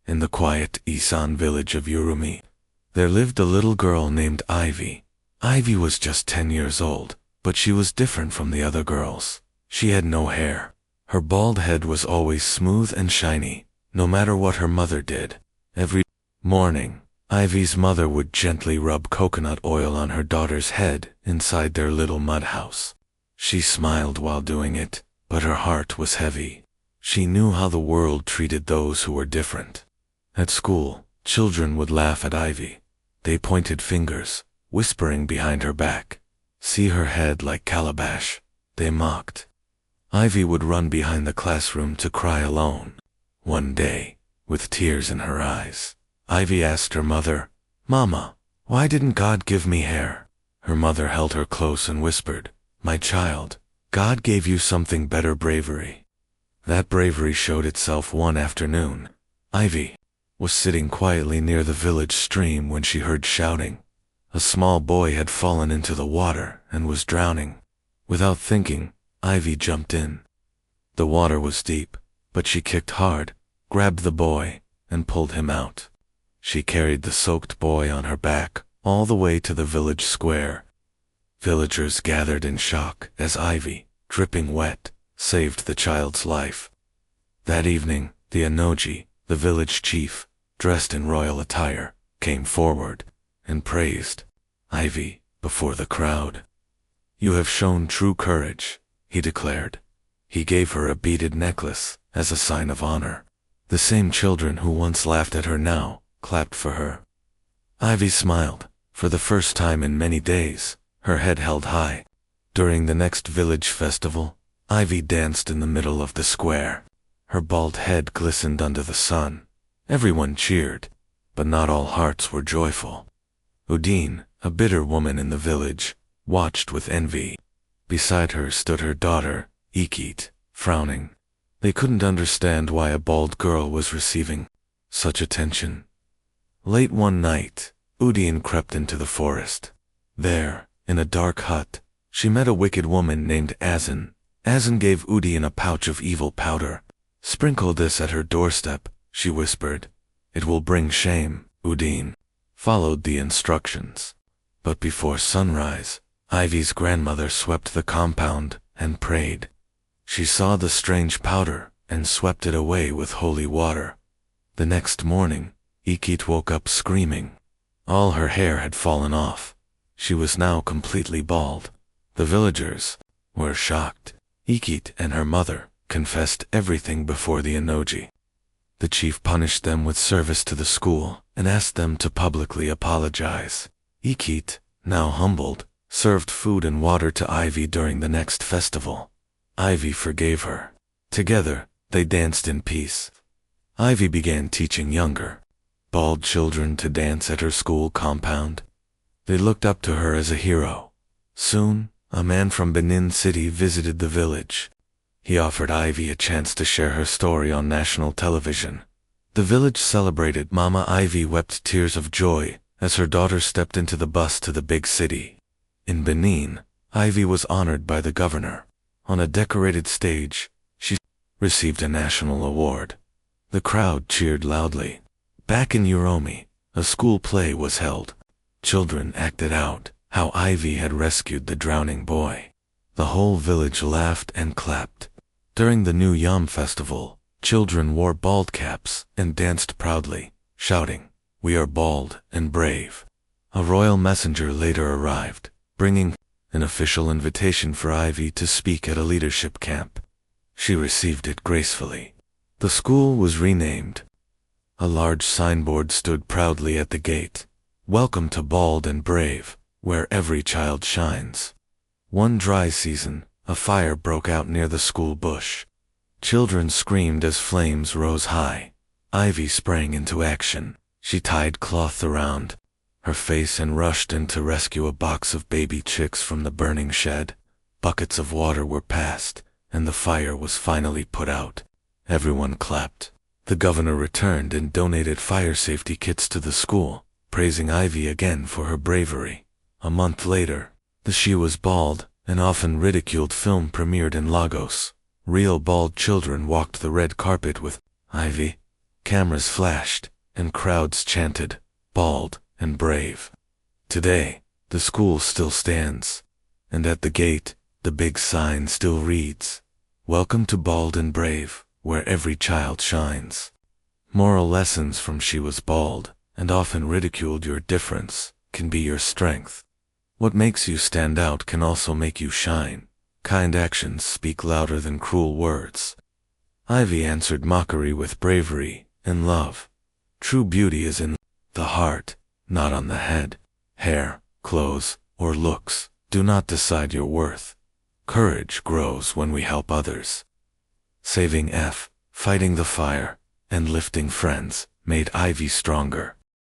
In the quiet Esan village of Urumi, there lived a little girl named Ivie. Ivie was just 10 years old, but she was different from the other girls. She had no hair. Her bald head was always smooth and shiny, no matter what her mother did. Every morning, Ivie's mother would gently rub coconut oil on her daughter's head inside their little mud house. She smiled while doing it, but her heart was heavy. She knew how the world treated those who were different. At school, children would laugh at Ivie. They pointed fingers, whispering behind her back. See her head like calabash, they mocked. Ivie would run behind the classroom to cry alone. One day, with tears in her eyes, Ivie asked her mother, "Mama, why didn't God give me hair?" Her mother held her close and whispered, "My child, God gave you something better, bravery." That bravery showed itself one afternoon. Ivie was sitting quietly near the village stream when she heard shouting. A small boy had fallen into the water and was drowning. Without thinking, Ivie jumped in. The water was deep, but she kicked hard, grabbed the boy, and pulled him out. She carried the soaked boy on her back all the way to the village square. Villagers gathered in shock as Ivie, dripping wet, saved the child's life. That evening, the Anoji, the village chief, dressed in royal attire, came forward and praised Ivie before the crowd. "You have shown true courage," he declared. He gave her a beaded necklace as a sign of honor. The same children who once laughed at her now clapped for her. Ivie smiled. For the first time in many days, her head held high. During the next village festival, Ivie danced in the middle of the square. Her bald head glistened under the sun. Everyone cheered, but not all hearts were joyful. Udine, a bitter woman in the village, watched with envy. Beside her stood her daughter, Ikit, frowning. They couldn't understand why a bald girl was receiving such attention. Late one night, Udine crept into the forest. There, in a dark hut, she met a wicked woman named Esan. Esan gave Udine a pouch of evil powder. "Sprinkle this at her doorstep," she whispered. "It will bring shame." Udine followed the instructions. But before sunrise, Ivie's grandmother swept the compound and prayed. She saw the strange powder and swept it away with holy water. The next morning, Ikit woke up screaming. All her hair had fallen off. She was now completely bald. The villagers were shocked. Ikit and her mother confessed everything before the Anoji. The chief punished them with service to the school and asked them to publicly apologize. Ikit, now humbled, served food and water to Ivie during the next festival. Ivie forgave her. Together, they danced in peace. Ivie began teaching younger, bald children to dance at her school compound. They looked up to her as a hero. Soon, a man from Benin City visited the village. He offered Ivie a chance to share her story on national television. The village celebrated. Mama Ivie wept tears of joy as her daughter stepped into the bus to the big city. In Benin, Ivie was honored by the governor. On a decorated stage, she received a national award. The crowd cheered loudly. Back in Urumi, a school play was held. Children acted out how Ivie had rescued the drowning boy. The whole village laughed and clapped. During the New Yam festival, children wore bald caps and danced proudly, shouting, "We are bald and brave." A royal messenger later arrived, bringing an official invitation for Ivie to speak at a leadership camp. She received it gracefully. The school was renamed. A large signboard stood proudly at the gate. "Welcome to Bald and Brave, where every child shines." One dry season, a fire broke out near the school bush. Children screamed as flames rose high. Ivie sprang into action. She tied cloth around her face and rushed in to rescue a box of baby chicks from the burning shed. Buckets of water were passed, and the fire was finally put out. Everyone clapped. The governor returned and donated fire safety kits to the school, praising Ivie again for her bravery. A month later, the She Was Bald, an often ridiculed film premiered in Lagos. Real bald children walked the red carpet with Ivie, Cameras flashed, and crowds chanted, "Bald and brave." Today, the school still stands, and at the gate, the big sign still reads, "Welcome to Bald and Brave, where every child shines." Moral lessons from She Was Bald, and often ridiculed. Your difference can be your strength. What makes you stand out can also make you shine. Kind actions speak louder than cruel words. Ivie answered mockery with bravery and love. True beauty is in the heart, not on the head. Hair, clothes, or looks do not decide your worth. Courage grows when we help others. Saving F, fighting the fire, and lifting friends made Ivie stronger.